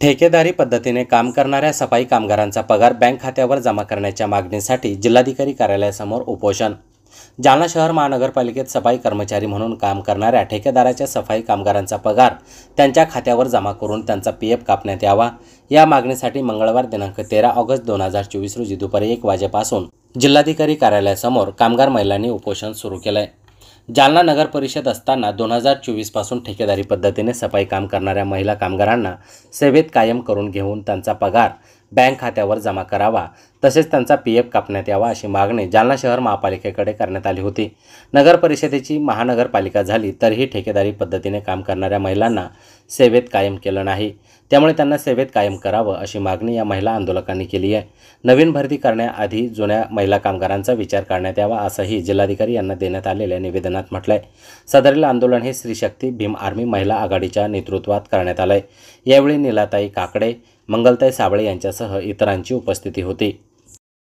ठेकेदारी पद्धतीने काम करणाऱ्या सफाई कामगारांचा पगार बँक खात्यावर जमा करण्याच्या मागणीसाठी जिल्हाधिकारी कार्यालयासमोर उपोषण। जालना शहर महानगरपालिकेत सफाई कर्मचारी म्हणून काम करणाऱ्या ठेकेदाराच्या सफाई कामगारांचा पगार त्यांच्या खात्यावर जमा करून त्यांचा पीएफ कापण्यात यावा, या मागणीसाठी मंगळवार दिनांक 13 ऑगस्ट 2024 रोजी दुपारी 1 वाजेपासून जिल्हाधिकारी कार्यालयासमोर कामगार महिलांनी उपोषण सुरू केलंय। जालना नगर परिषद असताना 2024 पासून ठेकेदारी पद्धतीने सफाई काम करणाऱ्या महिला कामगारांना सेवेत कायम करून घेऊन त्यांचा पगार बँक खात्यावर जमा करावा, तसेच त्यांचा पीएफ कापण्यात यावा अशी मागणी जालना शहर महापालिकेकडे करण्यात आली होती। नगर परिषदेची महानगरपालिका झाली तरीही ठेकेदारी पद्धतीने काम करणाऱ्या महिलांना सेवेत कायम केलं नाही, त्यामुळे त्यांना सेवेत कायम करावं अशी मागणी या महिला आंदोलकांनी केली आहे। नवीन भरती करण्याआधी जुन्या महिला कामगारांचा विचार करण्यात यावा असंही जिल्हाधिकारी यांना देण्यात आलेल्या निवेदनात म्हटलंय। सदरील आंदोलन हे स्त्री शक्ती भीम आर्मी महिला आघाडीच्या नेतृत्वात करण्यात आलंय। यावेळी नीलाताई काकडे, मंगलताई साबळे यांच्यासह इतरांची उपस्थिती होती।